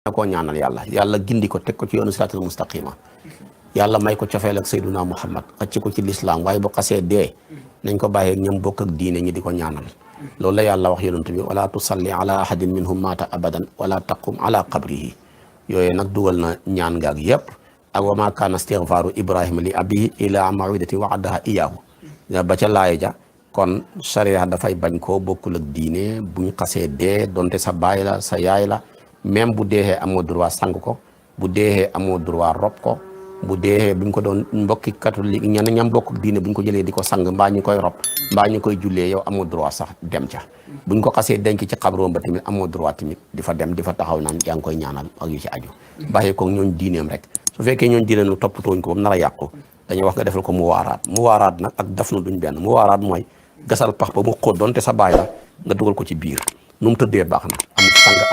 na koo ñaanal yàlla gindi ko teg ko ci yoonu siraatal mustaqima yàlla may ko cofeel ak Seyduna Muhammad xëcc ko ci lislaam waaye bu xasee dee nañ ko bàyyee ñam bokk ak diine ñi di ko ñaanal loolu la yàlla wax yonent bi wala tusalli ala ahadin minhum maata abadan wala taqum ala qabrihi yooyu nag dugal na ñaan ngaak yëpp ak wa ma kaana istigfaaru ibrahima li abihi ila mawidati wa'adaha iyaahu ba ca laaya ja kon sharia dafay bañ koo bokkul ak diine buñ xasee dee donte sa baay la sa yaay la même bu deexee amoo droit sang ko bu deexee amoo droit rob ko bu deexee buñ ko doon mbokki catholique ñam bokk diine buñ ko jëlee di ko sang mbaa ñu koy rob mbaa ñu koy jullee yow amoo droit sax dem ca buñ ko xasee denc ci xabroom ba tamit amoo droit tamit di fa dem di fa taxaw naan yaa ngi koy ñaanal ak yu ci aju bàyyi ko ñooñ diineem rek su fekkee ñooñ diineem nag toppatooñ ko ba mu nar a yàqu dañuy wax nga defal ko mu waaraat nag ak daf na duñ benn mu waaraat mooy gasal pax ba mu xóot doonte sa baay la nga dugal ko ci biir nu mu tëddee baax na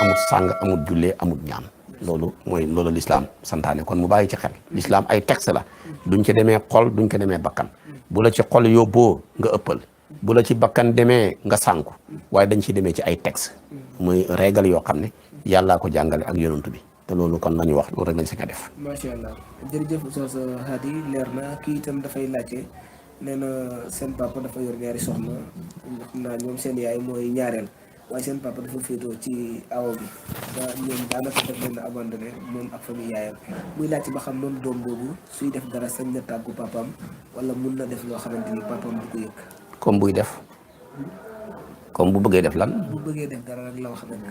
amut sang amut jullee amut ñaan loolu lislaam santaane kon mu bàyyi ci xel lislaam ay texte la duñ ci demee xol duñ ko demee bakkan bu la ci xol yóbboo nga ëppal bu la ci bakkan demee nga sànku waaye dañ ci demee ci ay texte muy régal yoo xam ne yàllaa ko jàngale ak yonantu bi te loolu kon nañu wax loolu rek lañ si nga def. macha allah jërëjëf Oustaz Hady leer na kii itam dafay laajte nee na seen papa dafa yor ñaari soxna xam naa ñoom seen yaay mooy ñaareel waaye seen papa dafa féetoo ci awo bi ba ñoom daanaka daf leen abandonné moom ak famille yaayam muy laajte ba xam moom doom boobu suy def dara sañ na tàggu papaam wala mun na def loo xamante ni papaam du ko yëg. comme buy def comme bu bëggee def lan. bu bëggee def dara rek la wax nag.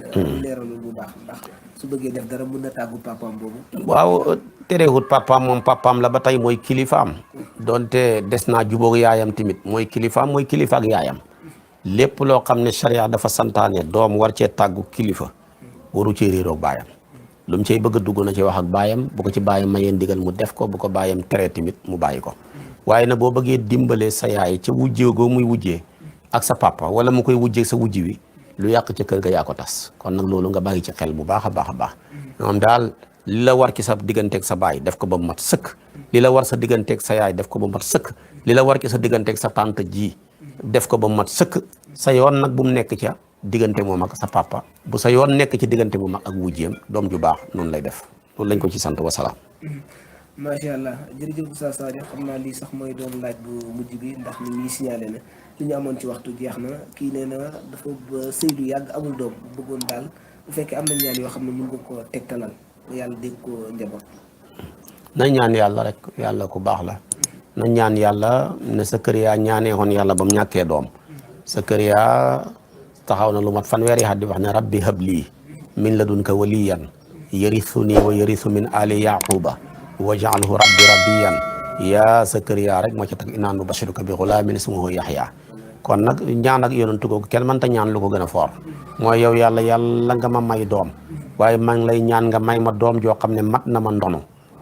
leeralul bu baax ndax su bëggee def dara mun na tàggu papaam boobu. waaw terewut papaam moom papaam la ba tey mooy kilifaam donte des naa jubóog yaayam tamit mooy kilifaam mooy kilifa ak yaayam lépp loo xam ne charia dafa santaane doom war cee tàggu kilifa waru cee réeroog baayam lu mu cey bëgg a dugg na ci wax ak baayam bu ko ci baayam mayee ndigal mu def ko bu ko baayam tere tamit mu bàyyi ko waaye na boo bëggee dimbalee sa yaay ca wujjee goo muy wujjee ak sa papa wala mu koy wujjee sa wujj wi lu yàq ca kër ga yaa ko tas kon nag loolu nga bàyyi ci xel bu baax a baax a baax moom daal li la war ci sa digganteeg sa baay def ko ba mu mat sëkk li la war sa digganteeg sa yaay def ko ba mu mat sëkk li la war ci sa digganteeg sa tante ji def ko ba mu mat sëkk sa yoon nag bu mu nekk ca diggante moom ak sa papa bu sa yoon nekk ci diggante moom ak wujjeem doom ju baax noonu lay def loolu lañ ko ci sant wasalaam. macha allah jërëjëf Oustaz Sadio xam naa lii sax mooy doon laaj bu mujj bi ndax ni ñuy signalé ne li ñu amoon ci waxtu jeex na kii nee na dafa sëy lu yàgg amul doom bëggoon daal bu fekkee am na ñaan yoo xam ne mën nga koo tegtalal ba yàlla dégg ko njaboot. na ñaan yàlla rek yàlla ku baax la na ñaan yàlla ne sa kër yaa ñaanee woon yàlla ba mu ñàkkee doom sa kër yaa taxaw na lu mat fanweeri at di wax ne rabbi habli min ladunka waliyan yarisuni wa yarisu min ali yaquba waj'alhu rabbi rabbiyan yaa sa kër yaa rek moo ci tag innaa nubashiruka bi ghulaamin ismuhu Yahya kon nag ñaan ak yonentu ko kenn mënta ñaan lu ko gën a foor mooy yow yàlla nga ma may doom waaye maa ngi lay ñaan nga may ma doom joo xam ne mat na ma ndono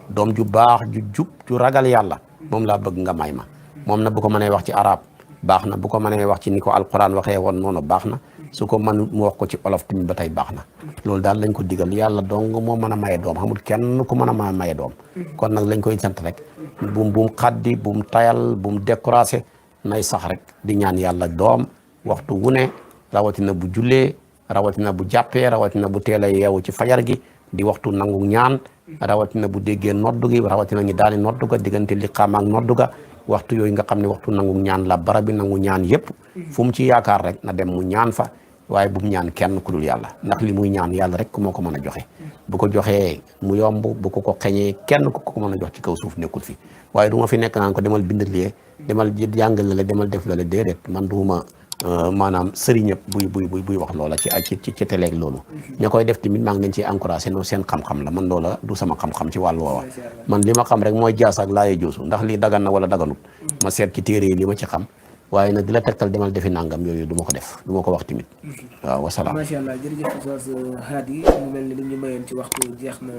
doom ju baax ju jub ju ragal yàlla moom laa bëgg nga may ma moom na bu ko mënee wax ci arab baax na bu ko mënee wax ci ni ko alquran waxee woon noonu baax na su ko mën mu wax ko ci olof tamit ba tey baax na loolu daal lañ ko digal yàlla dong moo mën a maye doom xamul kenn ku mën a maye doom kon nag lañ koy sant rek bu mu xaddi bu mu tayal bu mu découragé nay sax rek di ñaan yàlla doom waxtu wu ne rawatina bu jullee rawatina bu jàppee rawatina bu teel a yeewu ci fajar gi di waxtu nangu ñaan rawatina bu déggee noddu gi rawatina ñu daani noddu ga diggante liqaam ak noddu ga waxtu yooyu nga xam ne waxtu nangu ñaan la bara bi nangu ñaan yëpp fu mu ci yaakaar rek na dem mu ñaan fa waaye bu mu ñaan kenn ku dul yàlla ndax li muy ñaan yàlla rek moo ko mën a joxe bu ko joxee mu yomb bu ko xeñee kenn ku ko mën a jox ci kaw suuf nekkul fi waaye du ma fi nekk naan ko demal bind lee demal jàngal la demal def la déedéet man duuma maanaam sëriñëp buy wax loola ci teleeg loolu ña koy def tamit maa ngi leen ci encouragé no seen xam-xam la man loola du sama xam-xam ci wàllu woowa man li ma xam rek mooy jaas ak laaye joosu ndax lii dagan na wala daganut ma seet ci téere yi li ma ci xam waaye nag di la tegtal demal defi nangam yooyu du ma ko def du ma ko wax tamit waaw wasalaam. macha allah jërëjëf Oustaz Hady mu mel ni li ñu mayoon ci waxtu jeex na.